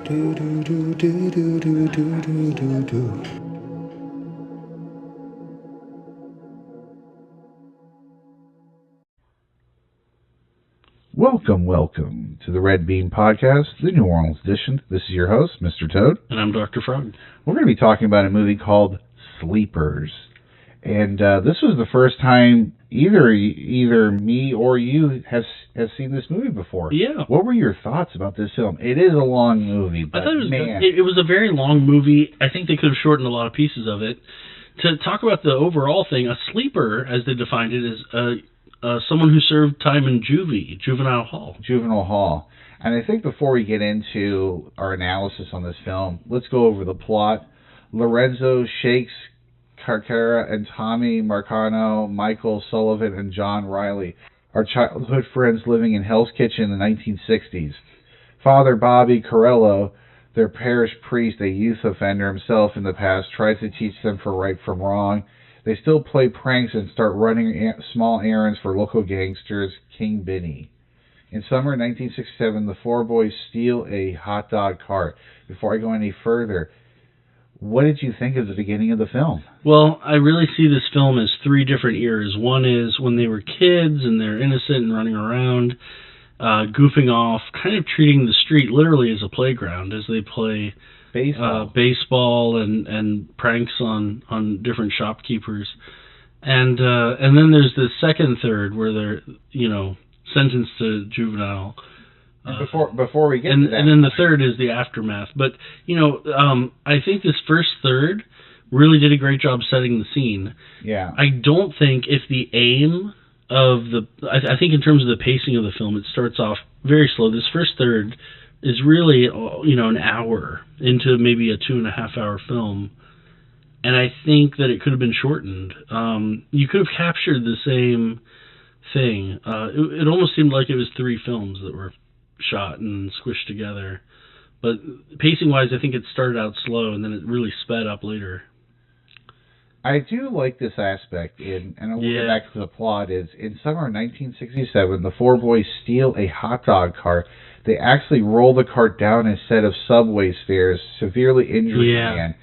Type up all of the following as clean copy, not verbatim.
Welcome to the Red Bean Podcast, the New Orleans edition. This is your host, Mr. Toad. And I'm Dr. Frog. We're going to be talking about a movie called Sleepers. And this was the first time either me or you has seen this movie before. Yeah. What were your thoughts about this film? It is a long movie, but I thought it was a very long movie. I think they could have shortened a lot of pieces of it. To talk about the overall thing, a sleeper, as they defined it, is someone who served time in juvenile hall. Juvenile hall. And I think before we get into our analysis on this film, let's go over the plot. Lorenzo Shakes Carcara and Tommy Marcano, Michael Sullivan, and John Riley are childhood friends living in Hell's Kitchen in the 1960s. Father Bobby Corello, their parish priest, a youth offender himself in the past, tries to teach them for right from wrong. They still play pranks and start running small errands for local gangsters King Benny. In summer 1967, the four boys steal a hot dog cart. Before I go any further, what did you think of the beginning of the film? Well, I really see this film as three different eras. One is when they were kids and they're innocent and running around, goofing off, kind of treating the street literally as a playground as they play baseball and pranks on different shopkeepers. And then there's the second third where they're, sentenced to juvenile. Before we get to that. And then the third is the aftermath. But, I think this first third really did a great job setting the scene. Yeah. I don't think if the aim of I think in terms of the pacing of the film, it starts off very slow. This first third is really, an hour into maybe a 2.5 hour film. And I think that it could have been shortened. You could have captured the same thing. It almost seemed like it was three films that were shot and squished together, but pacing-wise, I think it started out slow and then it really sped up later. I do like this aspect, and we'll get back to the plot. Is in summer 1967, the four boys steal a hot dog cart. They actually roll the cart down a set of subway stairs, severely injuring the man.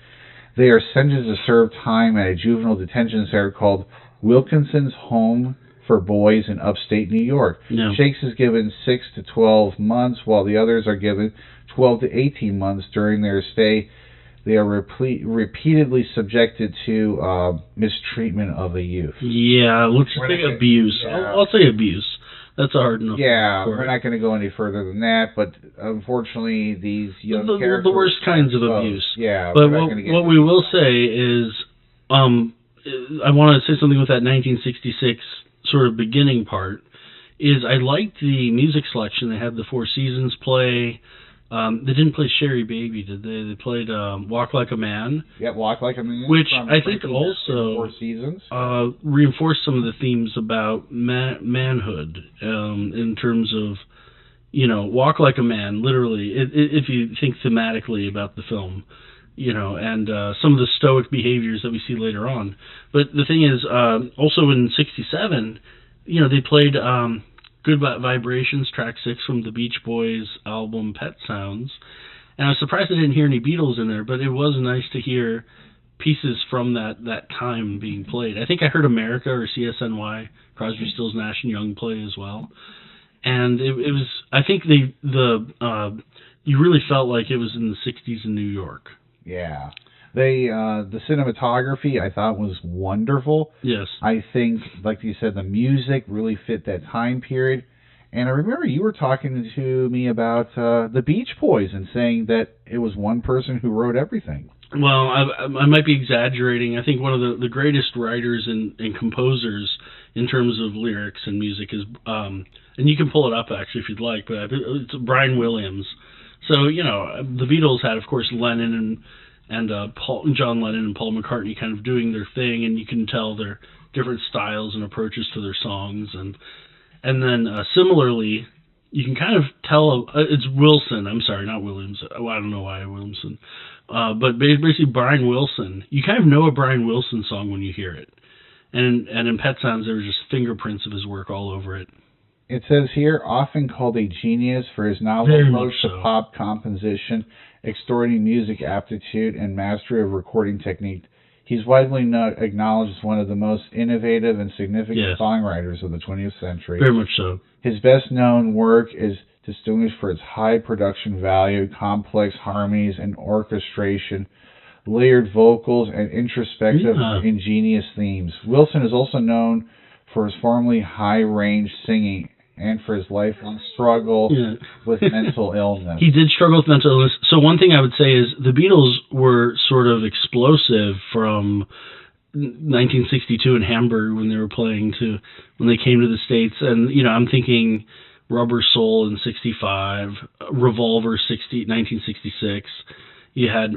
They are sentenced to serve time at a juvenile detention center called Wilkinson's Home for boys in upstate New York. No. Shakes is given 6 to 12 months, while the others are given 12 to 18 months during their stay. They are repeatedly subjected to mistreatment of the youth. Yeah, let's say abuse. Yeah. I'll say abuse. That's hard enough. Yeah, we're not going to go any further than that, but unfortunately, these young characters... The worst kinds of abuse. Yeah, but what we will say is, I want to say something with that 1966 sort of beginning part, is I liked the music selection. They had the Four Seasons play. They didn't play Sherry Baby, did they? They played Walk Like a Man. Yeah, Walk Like a Man. Which I think also Four Seasons. Reinforced some of the themes about manhood in terms of, Walk Like a Man, literally, if you think thematically about the film. And some of the stoic behaviors that we see later on. But the thing is, also in 1967, they played Good Vibrations, track 6 from the Beach Boys album Pet Sounds. And I was surprised I didn't hear any Beatles in there, but it was nice to hear pieces from that time being played. I think I heard America or CSNY, Crosby, Stills, Nash & Young play as well. And it was, I think you really felt like it was in the 60s in New York. Yeah. The cinematography I thought was wonderful. Yes. I think, like you said, the music really fit that time period. And I remember you were talking to me about the Beach Boys and saying that it was one person who wrote everything. Well, I might be exaggerating. I think one of the greatest writers and composers in terms of lyrics and music is, and you can pull it up actually if you'd like, but it's Brian Williams. So, the Beatles had, of course, Lennon and John Lennon and Paul McCartney kind of doing their thing, and you can tell their different styles and approaches to their songs. And then similarly, you can kind of tell it's Wilson. I'm sorry, not Williams. I don't know why Williamson. But basically Brian Wilson. You kind of know a Brian Wilson song when you hear it. And in Pet Sounds, there were just fingerprints of his work all over it. It says here, often called a genius for his novel Very approach much to so. pop composition, extraordinary music aptitude, and mastery of recording technique. He's widely acknowledged as one of the most innovative and significant Yes. songwriters of the 20th century. Very much so. His best-known work is distinguished for its high production value, complex harmonies and orchestration, layered vocals, and introspective, ingenious themes. Wilson is also known for his formerly high-range singing and for his lifelong struggle with mental illness. He did struggle with mental illness. So one thing I would say is the Beatles were sort of explosive from 1962 in Hamburg when they were playing to when they came to the States. And, you know, I'm thinking Rubber Soul in 65, Revolver 1966. You had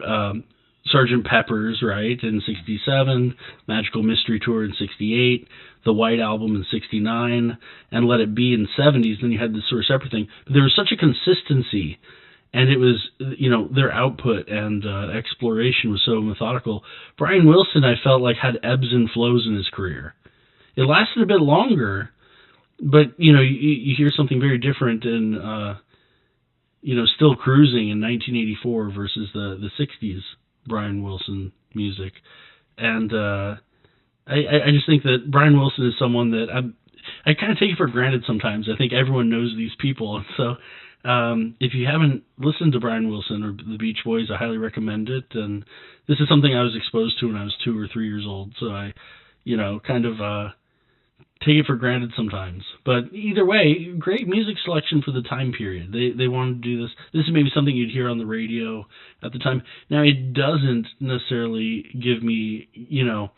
Sgt. Pepper's, right, in 67, Magical Mystery Tour in 68, the White Album in 69, and Let It Be in 70s. Then you had this sort of separate thing. But there was such a consistency, and it was, you know, their output and exploration was so methodical. Brian Wilson, I felt like, had ebbs and flows in his career. It lasted a bit longer, but, you know, you hear something very different in, you know, Still Cruising in 1984 versus the 60s Brian Wilson music. And I just think that Brian Wilson is someone that I kind of take it for granted sometimes. I think everyone knows these people. And so if you haven't listened to Brian Wilson or the Beach Boys, I highly recommend it. And this is something I was exposed to when I was 2 or 3 years old. So I, you know, kind of take it for granted sometimes. But either way, great music selection for the time period. They wanted to do this. This is maybe something you'd hear on the radio at the time. Now, it doesn't necessarily give me, you know,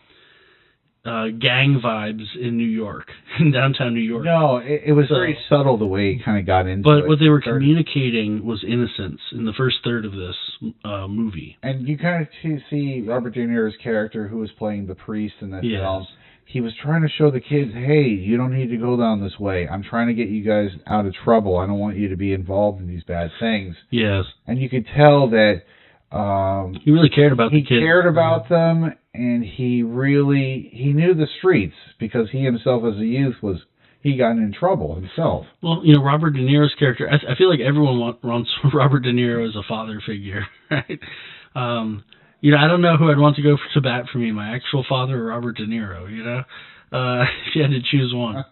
gang vibes in New York, in downtown New York. No, it was very subtle the way it kind of got into it. But what they were communicating was innocence in the first third of this movie. And you kind of see Robert De Niro's character, who was playing the priest in that film. He was trying to show the kids, hey, you don't need to go down this way. I'm trying to get you guys out of trouble. I don't want you to be involved in these bad things. Yes. And you could tell that he really cared about the kids. He cared about them, and he knew the streets, because he himself as a youth he got in trouble himself. Well, you know, Robert De Niro's character, I feel like everyone wants Robert De Niro as a father figure, right? You know, I don't know who I'd want to go to bat for me, my actual father or Robert De Niro, you know, if you had to choose one.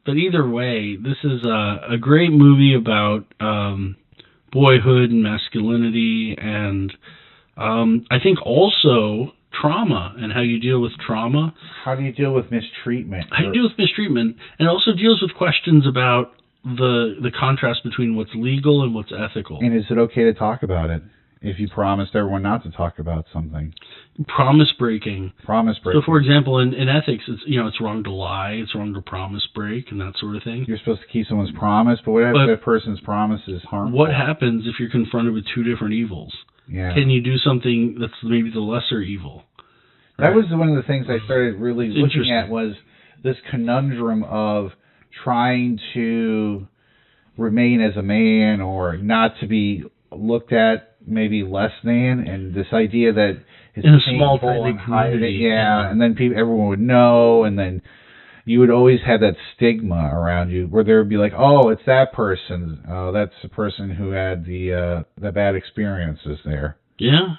But either way, this is a great movie about boyhood and masculinity, and I think also trauma and how you deal with trauma. How do you deal with mistreatment? How you deal with mistreatment, and it also deals with questions about the contrast between what's legal and what's ethical. And is it okay to talk about it if you promised everyone not to talk about something? Promise breaking. Promise breaking. So, for example, in ethics, it's wrong to lie, it's wrong to promise break, and that sort of thing. You're supposed to keep someone's promise, but what if that person's promise is harmful? What happens if you're confronted with two different evils? Yeah. Can you do something that's maybe the lesser evil? Right? That was one of the things I started really looking at, was this conundrum of trying to remain as a man or not to be looked at maybe less than, and this idea that it's in a small tiny community, and then everyone would know, and then you would always have that stigma around you where there would be like, oh, it's that person, that's the person who had the bad experiences there. Yeah.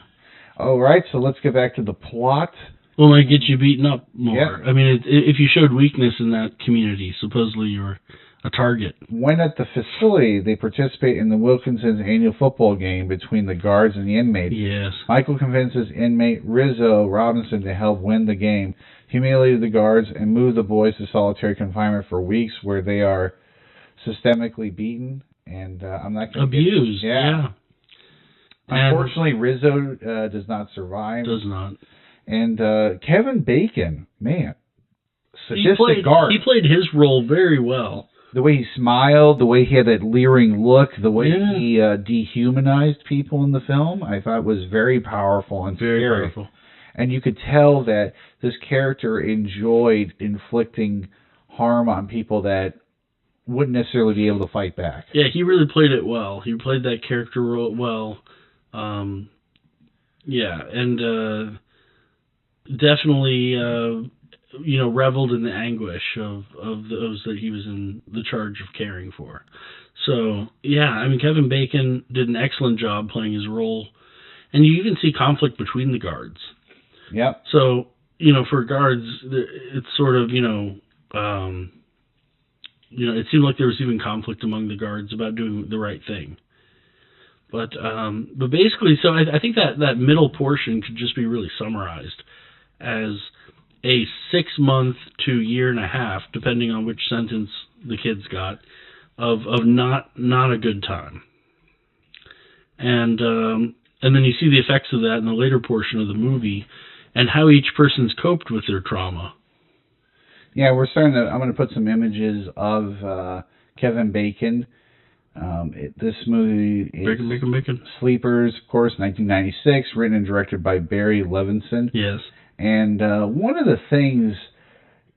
All right, so let's get back to the plot. Well, it might get you beaten up more. Yeah. I mean, if you showed weakness in that community, supposedly you're a target. When at the facility, they participate in the Wilkinson's annual football game between the guards and the inmates. Yes. Michael convinces inmate Rizzo Robinson to help win the game, humiliated the guards, and moved the boys to solitary confinement for weeks, where they are systemically beaten and I'm not going to abused. Yeah. Unfortunately, Rizzo does not survive. Does not. And Kevin Bacon, man, sadistic guard. He played his role very well. The way he smiled, the way he had that leering look, the way he dehumanized people in the film, I thought was very powerful and very scary. Powerful. And you could tell that this character enjoyed inflicting harm on people that wouldn't necessarily be able to fight back. Yeah, he really played it well. He played that character role well. Yeah, and definitely reveled in the anguish of those that he was in the charge of caring for. So, yeah, I mean, Kevin Bacon did an excellent job playing his role. And you even see conflict between the guards. Yep. So, for guards, it's sort of, it seemed like there was even conflict among the guards about doing the right thing. But basically, so I think that middle portion could just be really summarized as a 6-month to 1.5 years, depending on which sentence the kids got, of not a good time. And then you see the effects of that in the later portion of the movie, and how each person's coped with their trauma. Yeah, I'm going to put some images of Kevin Bacon. This movie is Bacon. Sleepers, of course, 1996, written and directed by Barry Levinson. Yes. And one of the things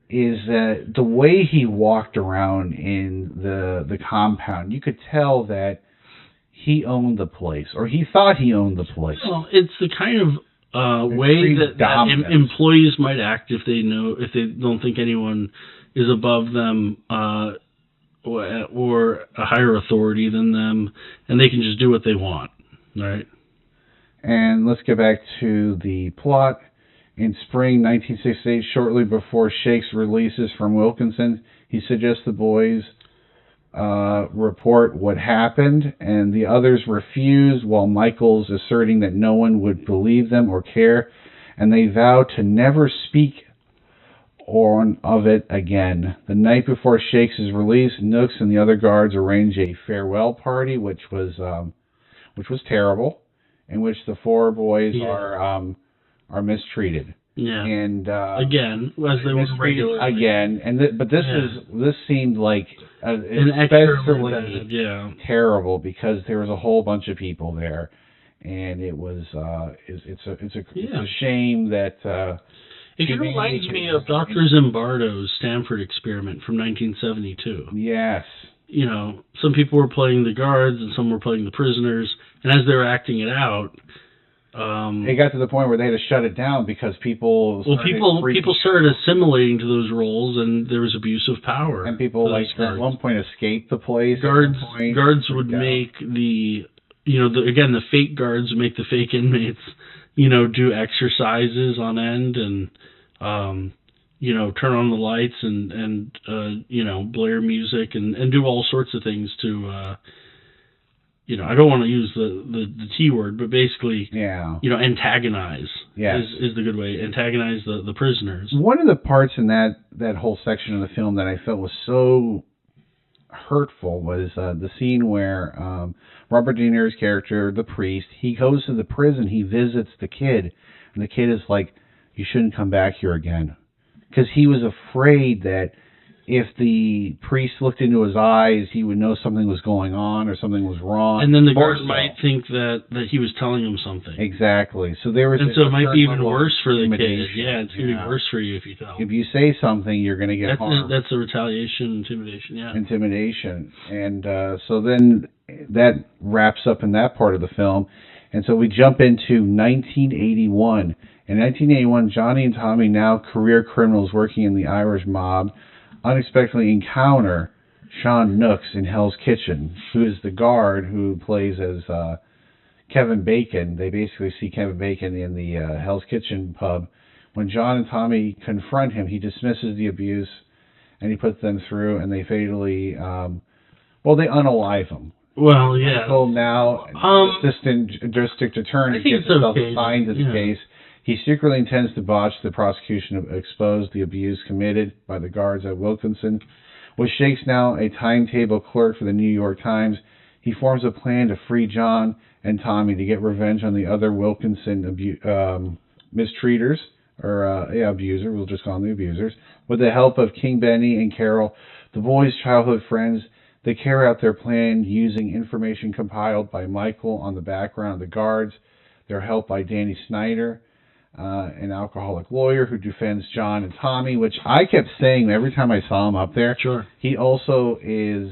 is that the way he walked around in the compound, you could tell that he owned the place, or he thought he owned the place. Well, it's the kind of way that employees might act if they don't think anyone is above them or a higher authority than them, and they can just do what they want, right? And let's get back to the plot. In spring 1968, shortly before Shakes releases from Wilkinson, he suggests the boys report what happened, and the others refuse, while Michael's asserting that no one would believe them or care, and they vow to never speak of it again. The night before Shakes is released, Nooks and the other guards arrange a farewell party, which was terrible, in which the 4 boys are mistreated. Yeah. And again, as they were regularly. Again, but this seemed like an especially terrible, because there was a whole bunch of people there, and it was it's a shame that. It reminds me of Dr. Zimbardo's Stanford experiment from 1972. Yes. Some people were playing the guards and some were playing the prisoners, and as they were acting it out, it got to the point where they had to shut it down because people started assimilating to those roles, and there was abuse of power. And people at one point escaped the place. Guards would make the fake guards would make the fake inmates do exercises on end and turn on the lights and blare music and do all sorts of things to I don't want to use the T word, but basically antagonize is the good way. Antagonize the prisoners. One of the parts in that whole section of the film that I felt was so hurtful was the scene where Robert De Niro's character, the priest, he goes to the prison, he visits the kid, and the kid is like, "You shouldn't come back here again," because he was afraid that if the priest looked into his eyes, he would know something was going on or something was wrong. And then the guard might think that he was telling him something. Exactly. So there was. And so it might be even worse for the kid. Yeah, it's going to be worse for you if you tell. If you say something, you're going to get harmed. That's a retaliation, intimidation. Yeah. Intimidation, and so then that wraps up in that part of the film, and so we jump into 1981. In 1981, Johnny and Tommy, now career criminals working in the Irish mob, unexpectedly encounter Sean Nooks in Hell's Kitchen, who is the guard who plays as Kevin Bacon. They basically see Kevin Bacon in the Hell's Kitchen pub. When John and Tommy confront him, he dismisses the abuse, and he puts them through, and they fatally, they unalive him. Well, yeah. Until now, assistant district attorney gets himself assigned to the case. He secretly intends to botch the prosecution to expose the abuse committed by the guards at Wilkinson. With Shakes now a timetable clerk for the New York Times, he forms a plan to free John and Tommy to get revenge on the other Wilkinson mistreaters, or abuser, we'll just call them the abusers. With the help of King Benny and Carol, the boys' childhood friends, they carry out their plan using information compiled by Michael on the background of the guards. They're helped by Danny Snyder, an alcoholic lawyer who defends John and Tommy, which I kept saying every time I saw him up there. Sure. He also is...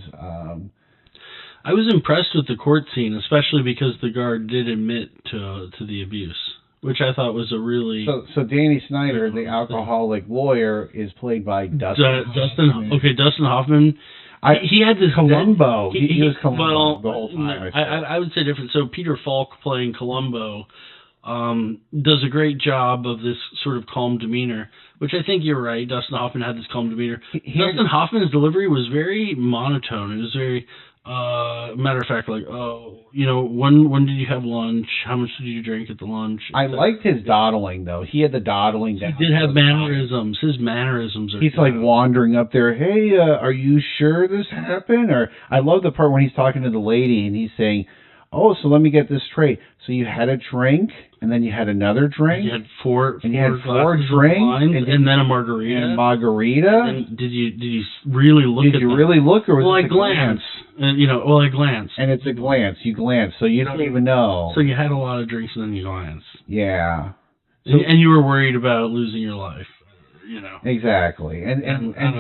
I was impressed with the court scene, especially because the guard did admit to the abuse. which I thought was a really... So Danny Snyder, the alcoholic lawyer, is played by Dustin Hoffman. Okay, Dustin Hoffman. He had this... Columbo. He was Columbo the whole time. I would say different. So Peter Falk playing Columbo does a great job of this sort of calm demeanor, which I think you're right. Dustin Hoffman had this calm demeanor. Dustin Hoffman's delivery was very monotone. It was very... matter of fact, like, when did you have lunch? How much did you drink at the lunch? I liked his dawdling, though. He had the dawdling down. He did have mannerisms. His mannerisms are... He's like wandering up there. Hey, are you sure this happened? Or I love the part when he's talking to the lady and he's saying, oh, so let me get this straight. So you had a drink, and then you had another drink. You had four drinks, and then a margarita. And margarita. And did you really look? Did you really look, or was it a glance? I glanced. And it's a glance. You glance, so you don't even know. So you had a lot of drinks, and then you glanced. Yeah. So, and you were worried about losing your life. Exactly, and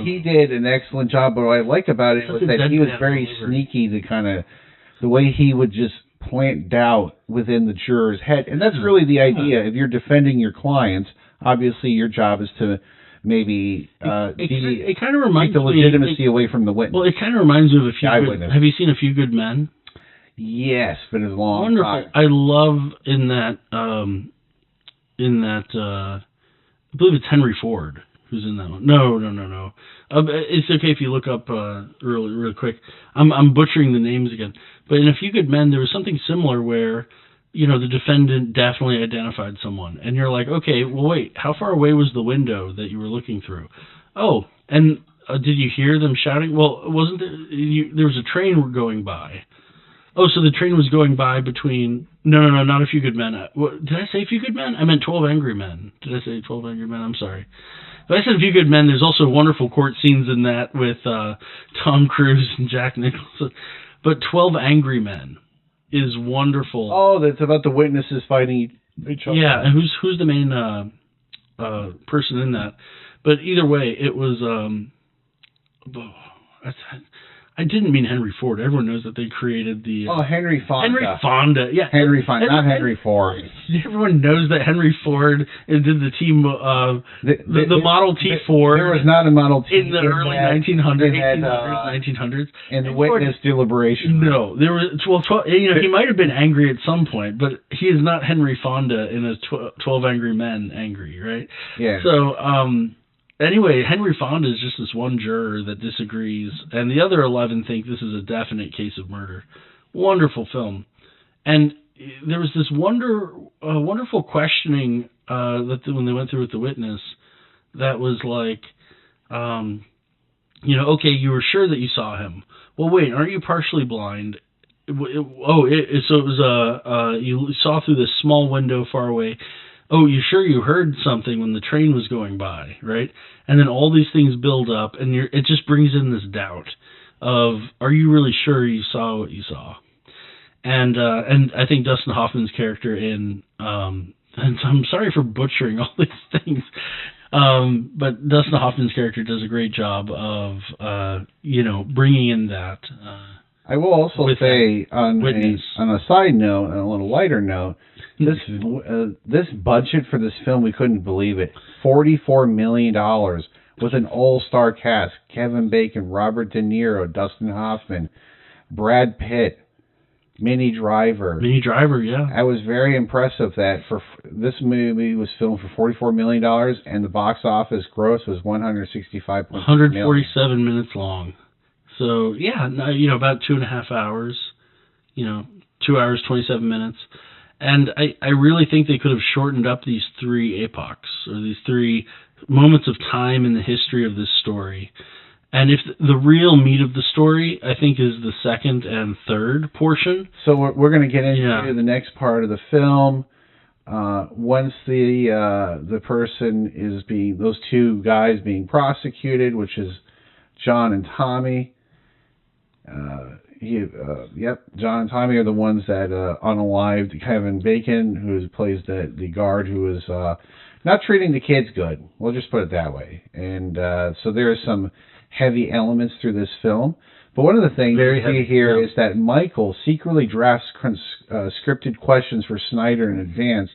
he did an excellent job. But what I like about it was that he was very sneaky. The way he would just plant doubt within the juror's head. And that's really the idea. If you're defending your clients, obviously your job is to maybe it kind of reminds take the legitimacy away from the witness. Well, it kind of reminds me of have you seen A Few Good Men? Yes, but it's a long Wonderful. time. I love in that I believe it's Henry Ford who's in that one. No. It's okay if you look up really quick. I'm butchering the names again. But in A Few Good Men, there was something similar where, the defendant definitely identified someone. And you're like, okay, well, wait, how far away was the window that you were looking through? Oh, and did you hear them shouting? Well, wasn't there was a train going by. Oh, so the train was going by between... No, not A Few Good Men. Did I say A Few Good Men? I meant 12 Angry Men. Did I say 12 Angry Men? I'm sorry. But I said A Few Good Men. There's also wonderful court scenes in that with Tom Cruise and Jack Nicholson. But 12 Angry Men is wonderful. Oh, that's about the witnesses fighting each other. Yeah, and who's the main person in that? But either way, it was... I didn't mean Henry Ford. Everyone knows that they created the... Henry Fonda. Henry Fonda, yeah. Henry Fonda, not Henry Ford. Everyone knows that Henry Ford did the team, the Model T Ford. There was not a Model T in the early 1900s. In the witness deliberation. No, there was... Well, he might have been angry at some point, but he is not Henry Fonda in a 12 Angry Men angry, right? Yeah. So, anyway, Henry Fonda is just this one juror that disagrees, and the other 11 think this is a definite case of murder. Wonderful film. And there was this wonderful questioning that when they went through with the witness, that was like, okay, you were sure that you saw him. Well, wait, aren't you partially blind? So it was you saw through this small window far away. Oh, you sure you heard something when the train was going by, right? And then all these things build up, and it just brings in this doubt of, are you really sure you saw what you saw? And I think Dustin Hoffman's character and I'm sorry for butchering all these things, but Dustin Hoffman's character does a great job of, bringing in that. I will also say, on a side note, and a little lighter note, this budget for this film, we couldn't believe it. $44 million with an all-star cast: Kevin Bacon, Robert De Niro, Dustin Hoffman, Brad Pitt, Minnie Driver. Yeah. I was very impressed with that. For this movie was filmed for $44 million, and the box office gross was $165.6 million. 147 minutes long. So yeah, about 2.5 hours. 2 hours 27 minutes. And I really think they could have shortened up these three epochs, or these three moments of time in the history of this story. And if the real meat of the story, I think, is the second and third portion. So we're going to get into the next part of the film. Once the person is those two guys being prosecuted, which is John and Tommy. John and Tommy are the ones that unalived Kevin Bacon, who plays the guard who is not treating the kids good. We'll just put it that way. And so there are some heavy elements through this film. But one of the things we see here is that Michael secretly drafts scripted questions for Snyder in advance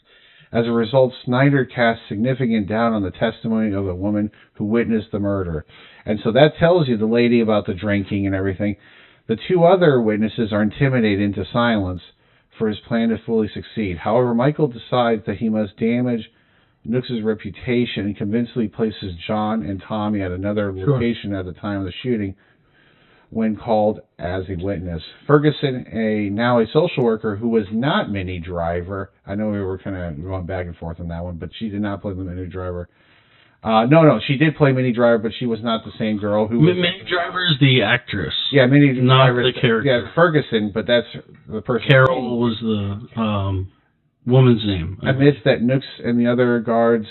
As a result, Snyder casts significant doubt on the testimony of the woman who witnessed the murder. And so that tells you the lady about the drinking and everything. The two other witnesses are intimidated into silence for his plan to fully succeed. However, Michael decides that he must damage Nooks' reputation and convincingly places John and Tommy at another location at the time of the shooting when called as a witness. Ferguson, now a social worker who was not Minnie Driver. I know we were kind of going back and forth on that one, but she did not play the Minnie Driver. No, she did play Minnie Driver, but she was not the same girl who. Minnie Driver is the actress. Yeah, Minnie Driver, not the character. Yeah, Ferguson, but that's the person. Carol was the woman's name. Admits that Nooks and the other guards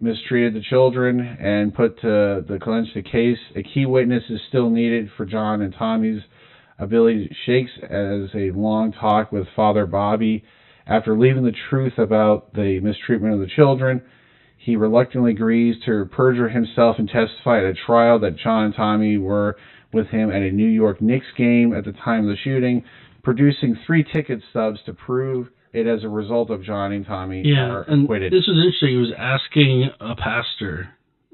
mistreated the children and put to the clinch the case. A key witness is still needed for John and Tommy's ability. Shakes as a long talk with Father Bobby. After leaving the truth about the mistreatment of the children, he reluctantly agrees to perjure himself and testify at a trial that John and Tommy were with him at a New York Knicks game at the time of the shooting, producing 3 ticket stubs to prove it as a result of John and Tommy are acquitted. This was interesting. He was asking a pastor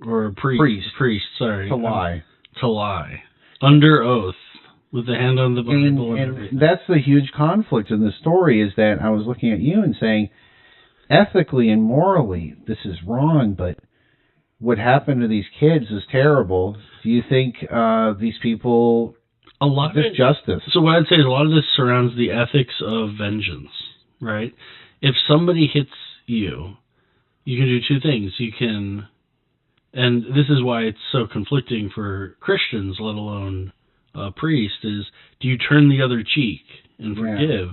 or a priest, to lie under oath with the hand on the Bible. And that's the huge conflict in the story, is that I was looking at you and saying, ethically and morally, this is wrong, but what happened to these kids is terrible. Do you think these people... A lot of justice. So what I'd say is a lot of this surrounds the ethics of vengeance, right? If somebody hits you, you can do 2 things. You can, and this is why it's so conflicting for Christians, let alone priests, is do you turn the other cheek and forgive?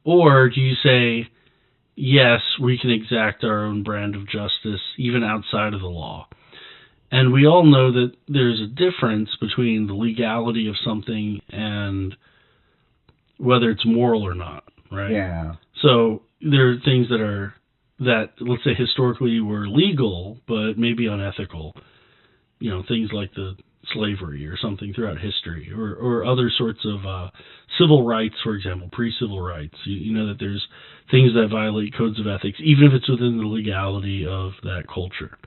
Or do you say, yes, we can exact our own brand of justice even outside of the law? And we all know that there's a difference between the legality of something and whether it's moral or not, right? Yeah. So there are things that let's say historically were legal, but maybe unethical. You know, things like the slavery or something throughout history, or other sorts of civil rights, for example, pre-civil rights. You know that there's things that violate codes of ethics, even if it's within the legality of that culture.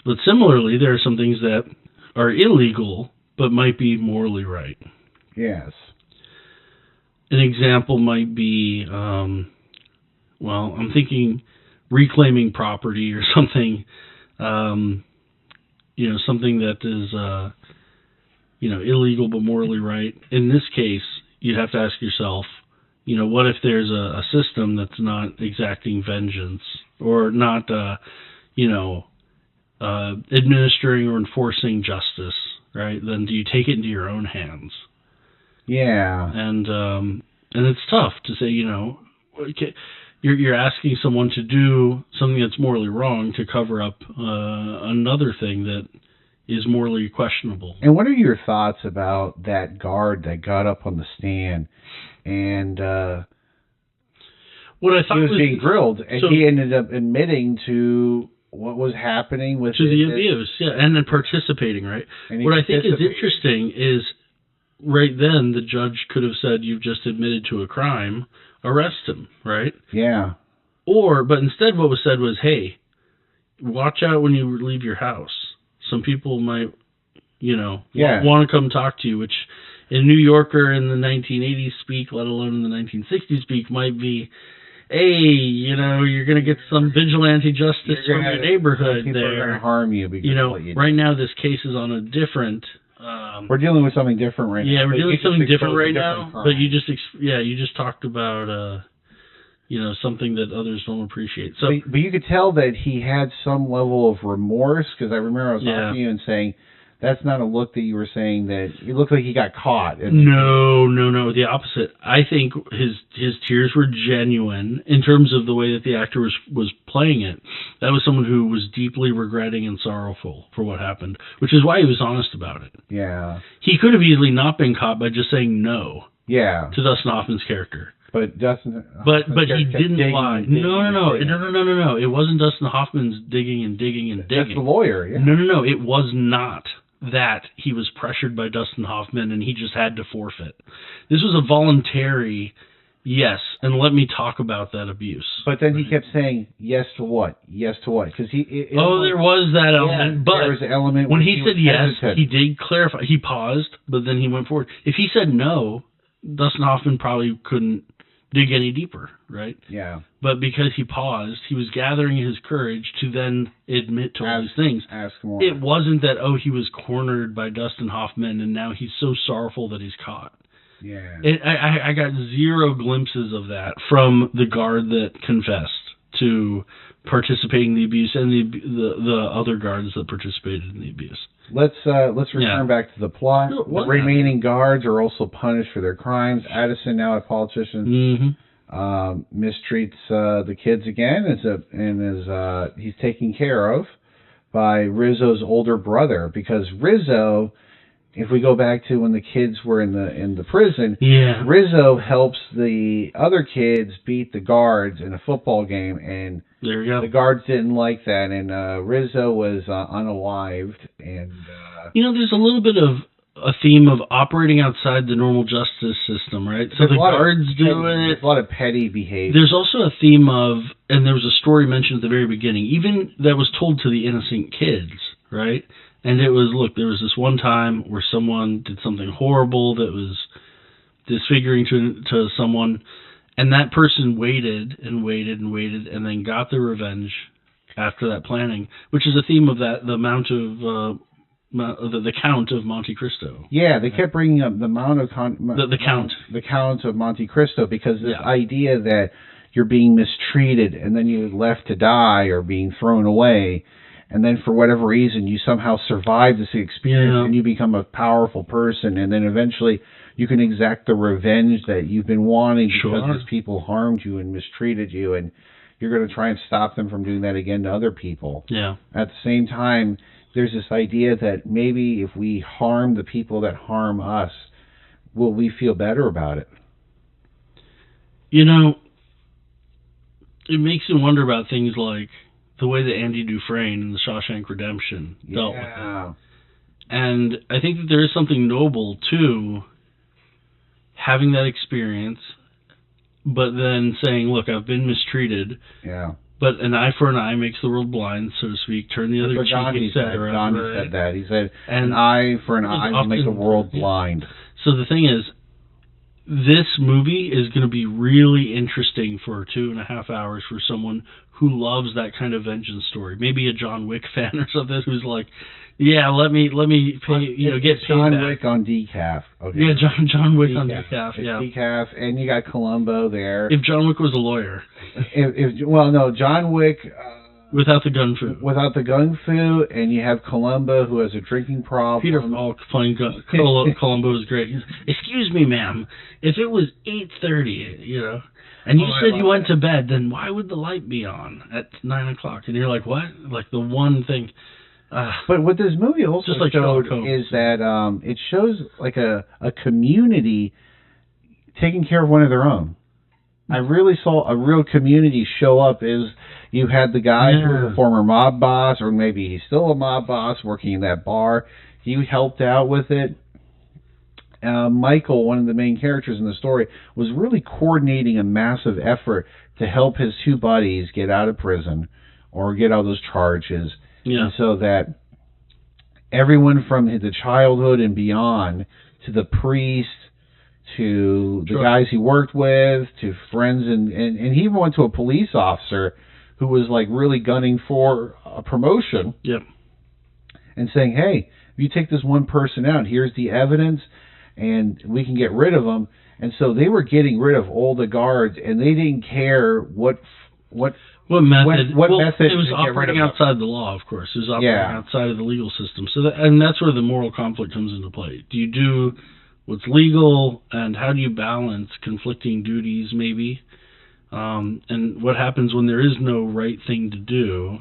But similarly, there are some things that are illegal, but might be morally right. Yes. An example might be, I'm thinking reclaiming property or something, something that is, illegal but morally right. In this case, you'd have to ask yourself, what if there's a system that's not exacting vengeance or not, administering or enforcing justice, right? Then do you take it into your own hands? Yeah. And it's tough to say, you're asking someone to do something that's morally wrong to cover up another thing that is morally questionable. And what are your thoughts about that guard that got up on the stand and what I thought he was being grilled, and he ended up admitting to what was happening with the abuse, and then participating, right? What I think is interesting is right then the judge could have said, "You've just admitted to a crime, arrest him," right? Yeah. But instead what was said was, "Hey, watch out when you leave your house. Some people might, want to come talk to you," which in New Yorker in the 1980s speak, let alone in the 1960s speak, might be, hey, you're going to get some vigilante justice from your neighborhood people there. Are going to harm you because of what you right do. now this case is on a different... we're dealing with something different right now. Yeah, we're dealing with something different right now, crime. but you just talked about, something that others don't appreciate. So, but you could tell that he had some level of remorse, because I remember I was talking to you and saying, that's not a look that you were saying that it looked like he got caught. No, the opposite. I think his tears were genuine in terms of the way that the actor was playing it. That was someone who was deeply regretting and sorrowful for what happened, which is why he was honest about it. Yeah. He could have easily not been caught by just saying no. Yeah. To Dustin Hoffman's character. But Dustin. But he didn't lie. No. It wasn't Dustin Hoffman's digging and digging and digging. That's the lawyer. Yeah. No. It was not that he was pressured by Dustin Hoffman and he just had to forfeit. This was a voluntary, Yes, and let me talk about that abuse. But then he kept saying, yes to what? Yes to what? Because there was that element. But there was an element when he said yes, hesitant. he did clarify. He paused, but then he went forward. If he said no, Dustin Hoffman probably couldn't dig any deeper, right? Yeah. But because he paused, he was gathering his courage to then admit to all these things. Ask more. It wasn't that, he was cornered by Dustin Hoffman and now he's so sorrowful that he's caught. Yeah. I got zero glimpses of that from the guard that confessed to participating in the abuse and the other guards that participated in the abuse. Let's return back to the plot. The remaining guards are also punished for their crimes. Addison, now a politician, mistreats the kids again, he's taken care of by Rizzo's older brother, because Rizzo, if we go back to when the kids were in the prison, Rizzo helps the other kids beat the guards in a football game, and there you go. The guards didn't like that, and Rizzo was unalived. And there's a little bit of a theme of operating outside the normal justice system, right? So the guards do it. A lot of petty behavior. There's also a theme of, and there was a story mentioned at the very beginning, even that was told to the innocent kids, right? And it was, look, there was this one time where someone did something horrible that was disfiguring to someone, and that person waited and waited and waited, and then got their revenge after that planning, which is a theme of that, the Count of Monte Cristo. Yeah, they kept bringing up the Count of Monte Cristo, because this idea that you're being mistreated and then you're left to die or being thrown away, and then for whatever reason you somehow survive this experience and you become a powerful person, and then eventually you can exact the revenge that you've been wanting because these people harmed you and mistreated you, and you're going to try and stop them from doing that again to other people. Yeah. At the same time, there's this idea that maybe if we harm the people that harm us, will we feel better about it? It makes you wonder about things like the way that Andy Dufresne in The Shawshank Redemption dealt with it. And I think that there is something noble to having that experience, but then saying, look, I've been mistreated. Yeah. But an eye for an eye makes the world blind, so to speak. Turn the other cheek, etc. Gandhi said that. He said, an eye for an eye will make the world blind. So the thing is, this movie is going to be really interesting for 2.5 hours for someone who loves that kind of vengeance story. Maybe a John Wick fan or something who's like, let me pay, get paid John back. Wick on decaf. Okay. Yeah, John Wick on decaf. Yeah, decaf, and you got Columbo there. If John Wick was a lawyer. John Wick. Without the gun fu. Without the gun fu, and you have Columbo, who has a drinking problem. Peter Falk playing Columbo is great. Excuse me, ma'am. If it was 8:30, and you said you went to bed, then why would the light be on at 9 o'clock? And you're like, what? Like the one thing. But what this movie also showed is that it shows like a community taking care of one of their own. I really saw a real community show up. You had the guy who was a former mob boss, or maybe he's still a mob boss working in that bar. He helped out with it. Michael, one of the main characters in the story, was really coordinating a massive effort to help his two buddies get out of prison or get out of those charges. Yeah. And so that everyone from the childhood and beyond, to the priest, to the guys he worked with, to friends, and he even went to a police officer who was like really gunning for a promotion. Yep. And saying, hey, if you take this one person out, here's the evidence, and we can get rid of them. And so they were getting rid of all the guards, and they didn't care what method. It was operating outside the law, of course. It was operating outside of the legal system. So that's where the moral conflict comes into play. Do you do what's legal, and how do you balance conflicting duties, maybe? And what happens when there is no right thing to do,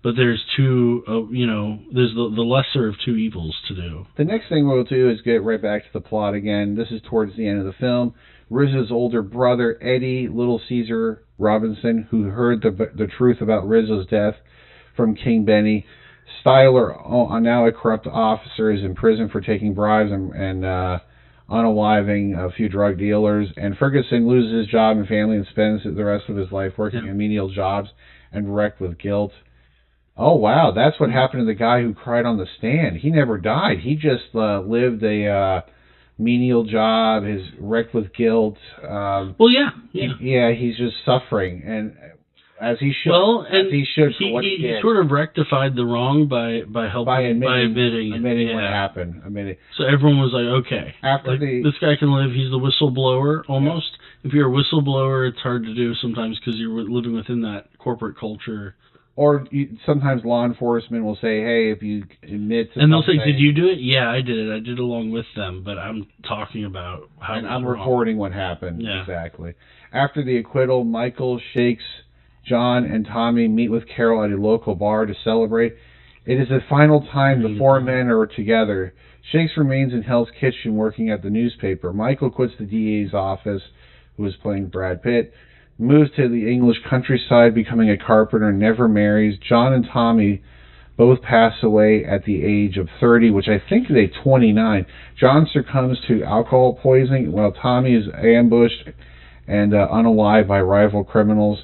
but there's there's the lesser of two evils to do. The next thing we'll do is get right back to the plot again. This is towards the end of the film. Rizzo's older brother, Eddie Little Caesar Robinson, who heard the truth about Rizzo's death from King Benny. Styler, now a corrupt officer, is in prison for taking bribes and unaliving a few drug dealers. And Ferguson loses his job and family and spends the rest of his life working in menial jobs and wrecked with guilt. Oh, wow, that's what happened to the guy who cried on the stand. He never died. He just lived a menial job, is wrecked with guilt. He's just suffering, and as he should. Well, and he sort of rectified the wrong by admitting what happened. So everyone was like, okay, this guy can live. He's the whistleblower almost. Yeah. If you're a whistleblower, it's hard to do sometimes because you're living within that corporate culture. Or sometimes law enforcement will say, hey, if you admit to and they'll say, did you do it? Yeah, I did it. I did along with them, but I'm talking about how and I'm recording what happened. Yeah. Exactly. After the acquittal, Michael, Shakes, John, and Tommy meet with Carol at a local bar to celebrate. It is the final time the four men are together. Shakes remains in Hell's Kitchen working at the newspaper. Michael quits the DA's office, who is playing Brad Pitt, moves to the English countryside, becoming a carpenter, never marries. John and Tommy both pass away at the age of 30, which I think is 29. John succumbs to alcohol poisoning, while Tommy is ambushed and unalived by rival criminals.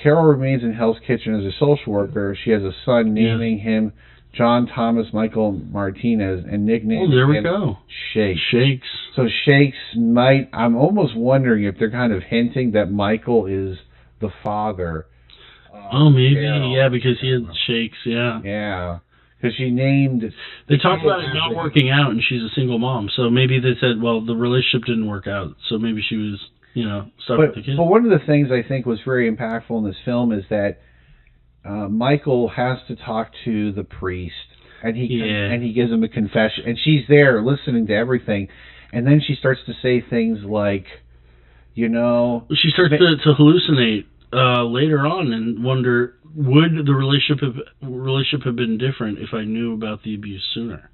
Carol remains in Hell's Kitchen as a social worker. She has a son, naming him John Thomas Michael Martinez, and nicknamed him Shakes. Shakes. So Shakes might, I'm almost wondering if they're kind of hinting that Michael is the father. Maybe, Carol. Because he had Shakes, Yeah, because she named... They talked about it not working out, and she's a single mom, so maybe they said, well, the relationship didn't work out, so maybe she was, stuck with the kid. But one of the things I think was very impactful in this film is that Michael has to talk to the priest, and he gives him a confession, and she's there listening to everything, and then she starts to say things like, she starts to hallucinate later on and wonder, would the relationship have been different if I knew about the abuse sooner?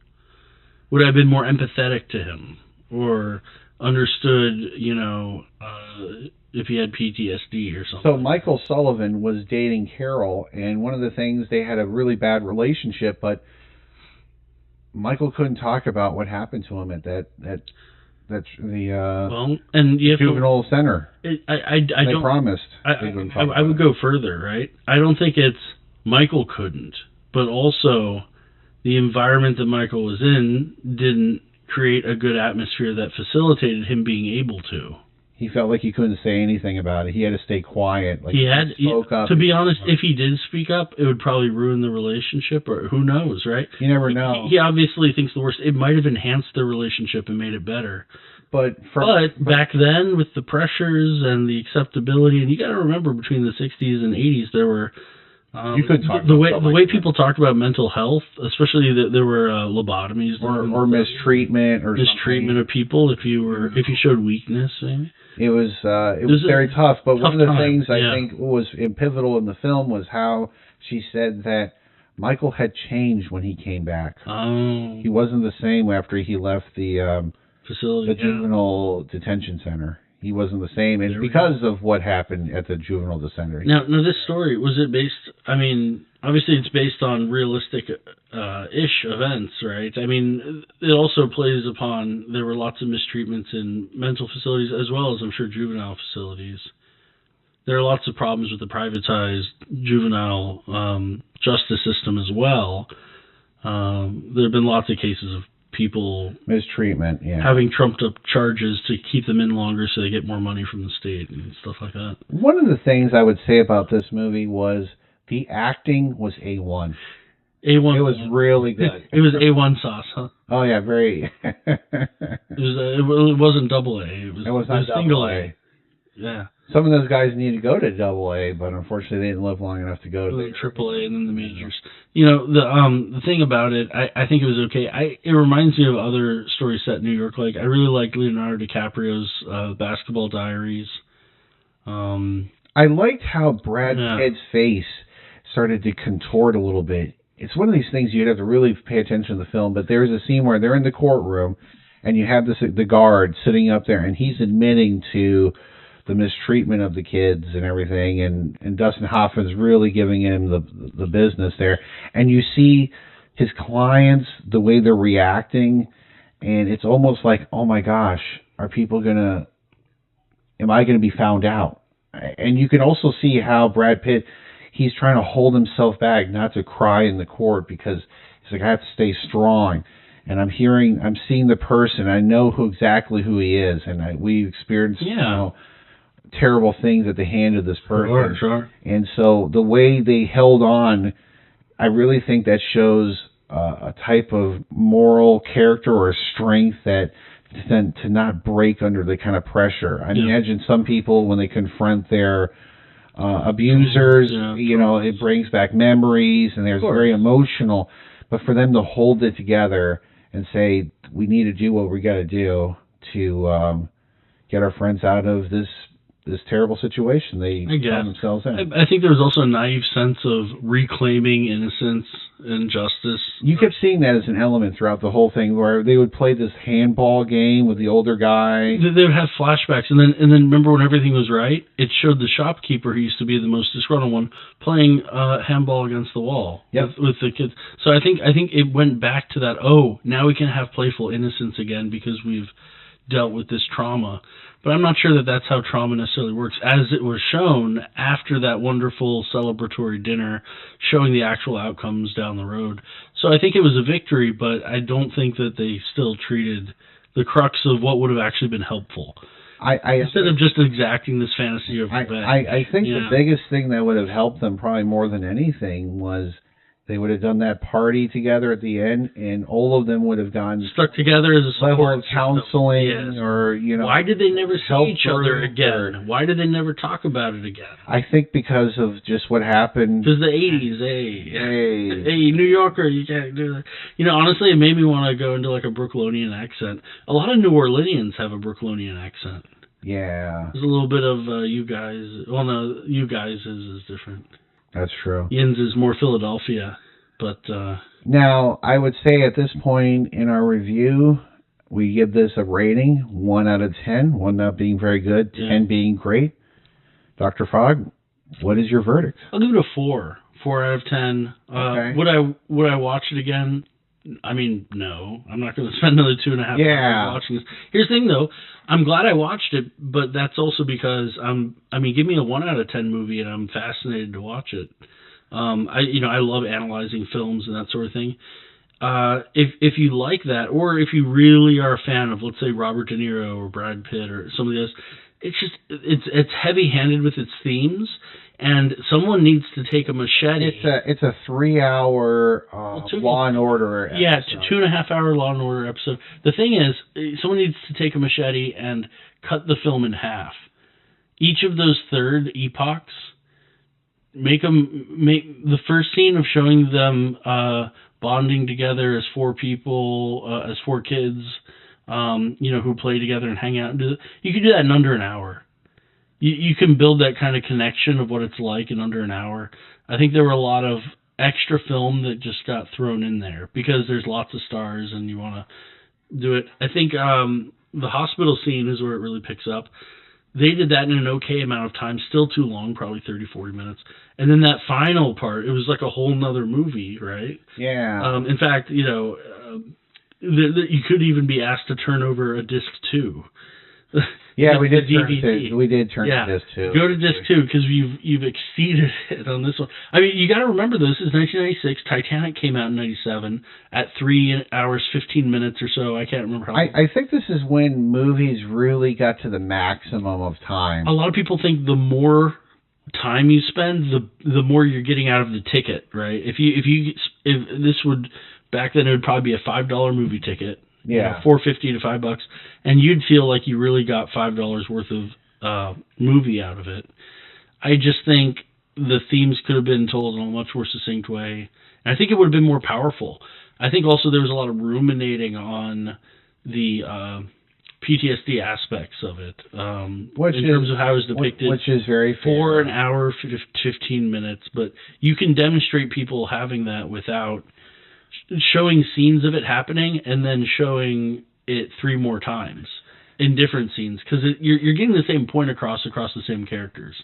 Would I have been more empathetic to him, or understood, if he had PTSD or something. So Michael Sullivan was dating Carol, and one of the things, they had a really bad relationship, but Michael couldn't talk about what happened to him at the juvenile center. They promised. I would go further, right? I don't think it's Michael couldn't, but also the environment that Michael was in didn't create a good atmosphere that facilitated him being able to. He felt like he couldn't say anything about it. He had to stay quiet. Spoke up. To be honest, if he did speak up, it would probably ruin the relationship, or who knows, right? You never know. He obviously thinks the worst. It might have enhanced their relationship and made it better. But back then, with the pressures and the acceptability, and you got to remember, between the 60s and 80s, there were... you could talk the way people talked about mental health, especially that there were lobotomies or mistreatment of people if you showed weakness. Maybe. It was very tough. But one of the things I think was pivotal in the film was how she said that Michael had changed when he came back. Oh. He wasn't the same after he left the facility, the juvenile detention center. He wasn't the same, and because of what happened at the juvenile detention. Now, this story, was it based, obviously it's based on realistic-ish events, right? It also plays upon, there were lots of mistreatments in mental facilities, as well as, I'm sure, juvenile facilities. There are lots of problems with the privatized juvenile justice system as well. There have been lots of cases of people mistreatment, having trumped up charges to keep them in longer so they get more money from the state and stuff like that. One of the things I would say about this movie was the acting was A1. A1. It was really good. It was A1 sauce, huh? Oh yeah, very. It wasn't double A. It was not single A. Yeah. Some of those guys need to go to AA, but unfortunately they didn't live long enough to go to the AAA and then the majors. The thing about it, I think it was okay. It reminds me of other stories set in New York. Like, I really liked Leonardo DiCaprio's Basketball Diaries. I liked how Brad Pitt's face started to contort a little bit. It's one of these things you'd have to really pay attention to the film, but there's a scene where they're in the courtroom and you have the guard sitting up there and he's admitting to the mistreatment of the kids and everything, and Dustin Hoffman's really giving him the business there, and you see his clients, the way they're reacting, and it's almost like, oh my gosh, am I gonna be found out? And you can also see how Brad Pitt, he's trying to hold himself back not to cry in the court, because he's like, I have to stay strong. And I'm seeing the person. I know exactly who he is, and we experienced terrible things at the hand of this person. Sure. And so the way they held on, I really think that shows a type of moral character or strength that to not break under the kind of pressure. I imagine some people, when they confront their abusers, it brings back memories, and there's very emotional. But for them to hold it together and say, we need to do what we got to do to get our friends out of this terrible situation they found themselves in. I think there was also a naive sense of reclaiming innocence and justice. You kept seeing that as an element throughout the whole thing, where they would play this handball game with the older guy. They would have flashbacks, and then remember when everything was right, it showed the shopkeeper, who used to be the most disgruntled one, playing handball against the wall with the kids. So I think it went back to that. Oh, now we can have playful innocence again because we've dealt with this trauma. But I'm not sure that that's how trauma necessarily works, as it was shown after that wonderful celebratory dinner, showing the actual outcomes down the road. So I think it was a victory, but I don't think that they still treated the crux of what would have actually been helpful. Instead of just exacting this fantasy of revenge. I think the biggest thing that would have helped them, probably more than anything, was they would have done that party together at the end, and all of them would have gone stuck together as a support counseling, or Why did they never see each other again? Why did they never talk about it again? I think because of just what happened. Because the 80s, hey, New Yorker, you can't do that. Honestly, it made me want to go into like a Brooklynian accent. A lot of New Orleanians have a Brooklynian accent. Yeah. There's a little bit of you guys. Well, no, you guys is different. That's true. Yins is more Philadelphia, but... Now, I would say at this point in our review, we give this a rating, 1 out of 10, 1 not being very good, 10 being great. Dr. Fogg, what is your verdict? I'll give it a 4. 4 out of 10. Okay. Would I watch it again? I mean, no. I'm not going to spend another 2.5 hours watching this. Here's the thing, though. I'm glad I watched it, but that's also because give me a 1 out of 10 movie, and I'm fascinated to watch it. I love analyzing films and that sort of thing. If you like that, or if you really are a fan of, let's say, Robert De Niro or Brad Pitt or some of those, it's heavy-handed with its themes. And someone needs to take a machete. It's a 3-hour Law and Order episode. Yeah, 2.5 hour Law and Order episode. The thing is, someone needs to take a machete and cut the film in half. Each of those third epochs, make the first scene of showing them bonding together as 4 people, as 4 kids, who play together and hang out. You can do that in under an hour. You can build that kind of connection of what it's like in under an hour. I think there were a lot of extra film that just got thrown in there because there's lots of stars and you want to do it. I think the hospital scene is where it really picks up. They did that in an okay amount of time, still too long, probably 30, 40 minutes. And then that final part, it was like a whole nother movie, right? Yeah. In fact, you could even be asked to turn over a disc 2. Yeah, we did turn to disc 2. Go to disc 2 because you've exceeded it on this one. I mean, you got to remember this is 1996. Titanic came out in 97 at 3 hours 15 minutes or so. I can't remember how. I think this is when movies really got to the maximum of time. A lot of people think the more time you spend, the more you're getting out of the ticket, right? If this would back then, it would probably be a $5 movie ticket. Yeah, $4.50 to $5, and you'd feel like you really got $5 worth of movie out of it. I just think the themes could have been told in a much more succinct way, and I think it would have been more powerful. I think also there was a lot of ruminating on the PTSD aspects of it, in terms of how it was depicted, which is very fair. For an hour, 15 minutes, but you can demonstrate people having that without showing scenes of it happening and then showing it 3 more times in different scenes, because you're getting the same point across the same characters.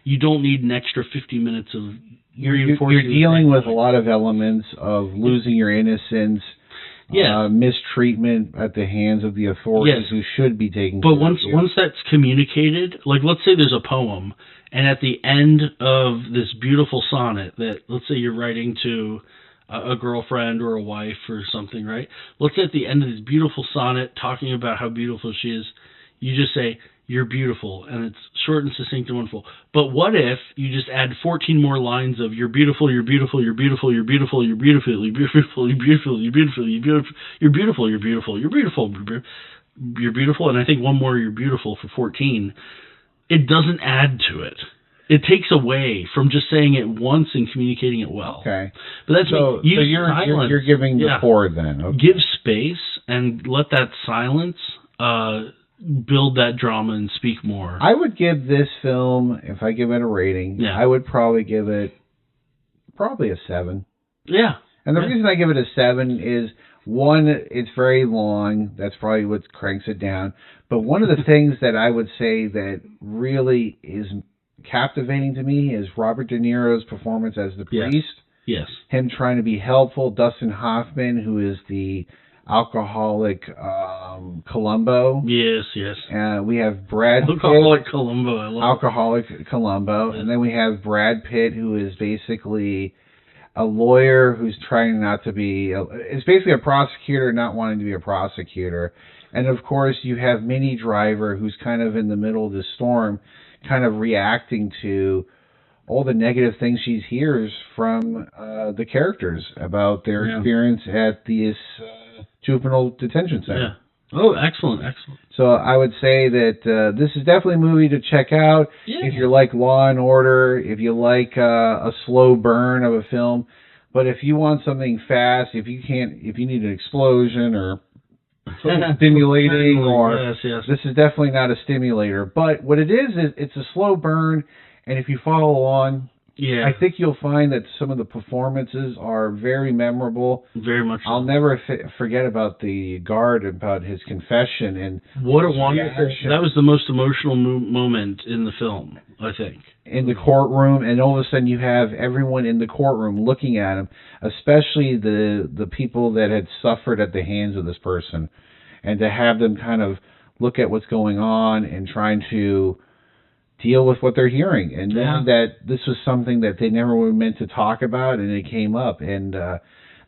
You don't need an extra 50 minutes of you're dealing with a lot of elements of losing your innocence, mistreatment at the hands of the authorities who should be taking care of you. But once that's communicated, like let's say there's a poem, and at the end of this beautiful sonnet that, let's say you're writing to a girlfriend or a wife or something, right? Let's say at the end of this beautiful sonnet talking about how beautiful she is, you just say, "You're beautiful," and it's short and succinct and wonderful. But what if you just add 14 more lines of "You're beautiful, you're beautiful, you're beautiful, you're beautiful, you're beautiful, you're beautiful, you're beautiful, you're beautiful, you're beautiful, you're beautiful, you're beautiful, you're beautiful, you're beautiful," and I think one more "You're beautiful" for 14. It doesn't add to it. It takes away from just saying it once and communicating it well. Okay, but that's so you're giving the forward then. Okay. Give space and let that silence build that drama and speak more. I would give this film, if I give it a rating, I would probably give it a 7. Yeah. And the reason I give it a 7 is, one, it's very long. That's probably what cranks it down. But one of the things that I would say that really is captivating to me is Robert De Niro's performance as the priest. Yes. Him trying to be helpful. Dustin Hoffman, who is the alcoholic Columbo. Yes. We have Brad Pitt. Alcoholic Columbo. I love Alcoholic Columbo. Yes. And then we have Brad Pitt, who is basically a lawyer who's trying not to be... It's basically a prosecutor not wanting to be a prosecutor. And, of course, you have Minnie Driver, who's kind of in the middle of the storm, kind of reacting to all the negative things she hears from the characters about their experience at this juvenile detention center. Yeah. Oh, excellent. So I would say that this is definitely a movie to check out if you like Law and Order, if you like a slow burn of a film. But if you want something fast, if you need an explosion or something stimulating, or this is definitely not a stimulator. But what it is it's a slow burn, and if you follow along, I think you'll find that some of the performances are very memorable. Very much so. I'll never forget about the guard, about his confession. And what a wonderful... That was the most emotional moment in the film, I think. In the courtroom, and all of a sudden you have everyone in the courtroom looking at him, especially the people that had suffered at the hands of this person, and to have them kind of look at what's going on and trying to deal with what they're hearing, and knowing that this was something that they never were meant to talk about, and it came up, and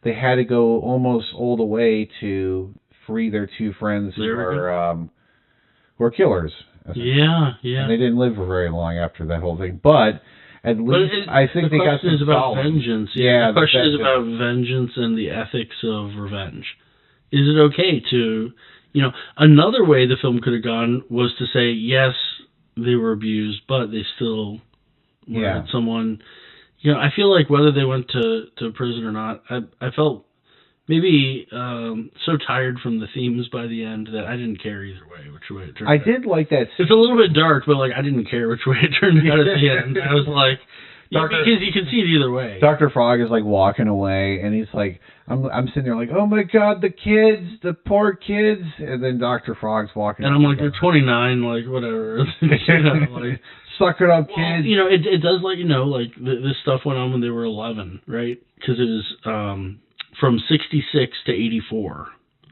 they had to go almost all the way to free their two friends who are killers. Yeah. And they didn't live for very long after that whole thing, but at least I think they got some is about solid. Vengeance. Yeah, the question is about vengeance and the ethics of revenge. Is it okay to, another way the film could have gone was to say, yes, they were abused, but they still murdered someone. I feel like whether they went to prison or not, I felt maybe so tired from the themes by the end that I didn't care either way, which way it turned out. I did like that. It's a little bit dark, but I didn't care which way it turned out at the end. I was like, because you can see it either way. Dr. Frog is walking away, and he's like, I'm sitting there oh my God, the kids, the poor kids, and then Dr. Frog's walking. And I'm like, you're 29, whatever. Suck it up, kids. It does this stuff went on when they were 11, right? Because it was from 66 to 84.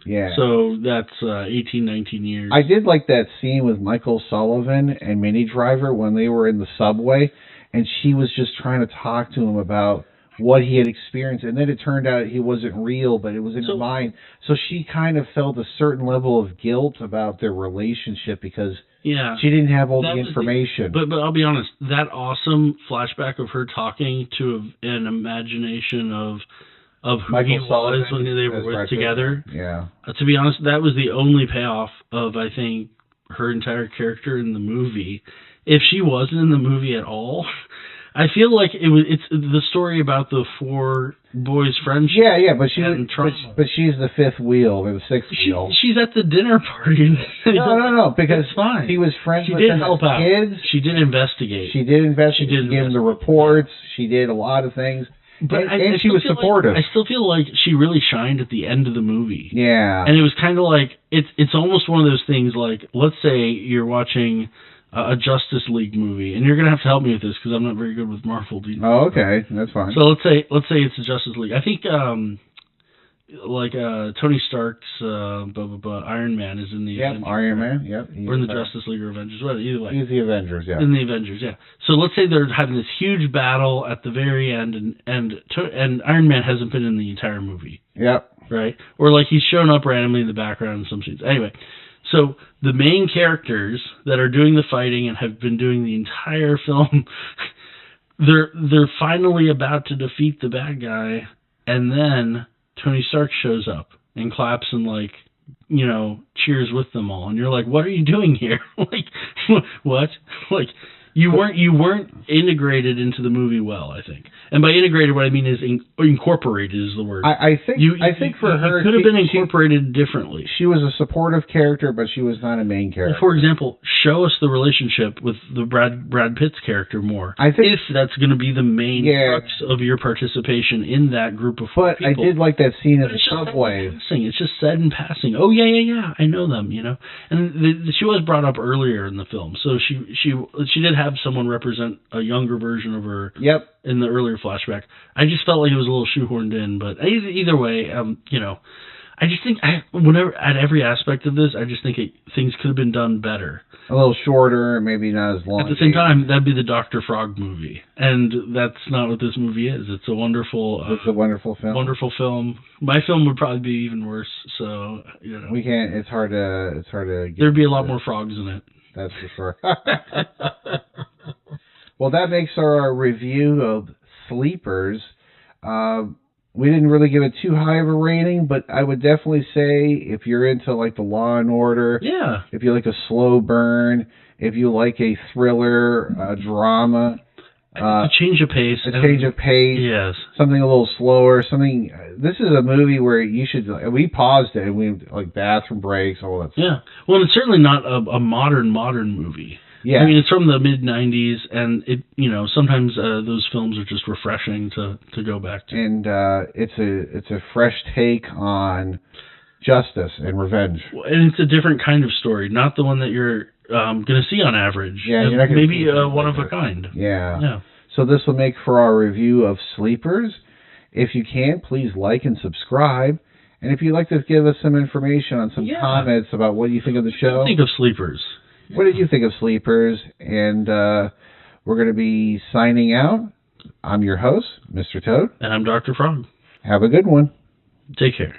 Yeah. So that's 18, 19 years. I did like that scene with Michael Sullivan and Minnie Driver when they were in the subway, and she was just trying to talk to him about what he had experienced, and then it turned out he wasn't real, but it was in her mind. So she kind of felt a certain level of guilt about their relationship because she didn't have all the information. But I'll be honest, that awesome flashback of her talking to an imagination of who Michael he was when they were together. Yeah. To be honest, that was the only payoff of, I think, her entire character in the movie. If she wasn't in the movie at all, I feel like it's the story about the four boys' friendship. Yeah, but she's the fifth wheel or the sixth wheel. She's at the dinner party. No, because it's fine. He was friends with them as kids. She did investigate. She did investigate. She gave them the reports. She did a lot of things. But and she was supportive. I still feel like she really shined at the end of the movie. Yeah. And it was kind of it's almost one of those things let's say you're watching a Justice League movie, and you're gonna have to help me with this because I'm not very good with Marvel. Oh, okay, that's fine. So let's say it's a Justice League. I think like Tony Stark's Iron Man is in the Yep, Avengers, Iron right? Man. Yep. Or in the Justice League or Avengers, whatever. Either way. He's the Avengers. Yeah. In the Avengers, yeah. So let's say they're having this huge battle at the very end, and Iron Man hasn't been in the entire movie. Yep. Right? Or like he's shown up randomly in the background in some scenes. Anyway, so the main characters that are doing the fighting and have been doing the entire film, they're finally about to defeat the bad guy, and then Tony Stark shows up and claps and like, cheers with them all, and you're like, what are you doing here? Like, what? Like, you weren't integrated into the movie well, I think. And by integrated, what I mean is incorporated is the word. I think for her, it could have been incorporated differently. She was a supportive character, but she was not a main character. Well, for example, show us the relationship with the Brad Pitt's character more. I think if that's going to be the main crux of your participation in that group of people. But I did like that scene in the subway. It's just said in passing. Oh yeah, I know them, And she was brought up earlier in the film, so she did have someone represent a younger version of her. Yep. In the earlier flashback, I just felt like it was a little shoehorned in, but either way, I just think at every aspect of this, I just think things could have been done better. A little shorter, maybe not as long. At the same time, that'd be the Dr. Frog movie, and that's not what this movie is. It's a wonderful. It's a wonderful film. Wonderful film. My film would probably be even worse. So we can't. It's hard to. There'd be a lot more frogs in it. That's for sure. Well, that makes our review of Sleepers. We didn't really give it too high of a rating, but I would definitely say if you're into like the Law and Order, if you like a slow burn, if you like a thriller, a drama, a change of pace, yes, something a little slower, something. This is a movie where you should. We paused it and we like bathroom breaks, all that stuff. Yeah, well, it's certainly not a modern movie. Yeah. I mean, it's from the mid-90s, and it, sometimes those films are just refreshing to go back to. And it's a fresh take on justice and revenge. And it's a different kind of story, not the one that you're going to see on average. Yeah, you're not maybe one of a kind. Yeah. So this will make for our review of Sleepers. If you can, please like and subscribe. And if you'd like to give us some information on some comments about what you think of the show. What do you think of Sleepers? What did you think of Sleepers? And we're going to be signing out. I'm your host, Mr. Toad. And I'm Dr. Frog. Have a good one. Take care.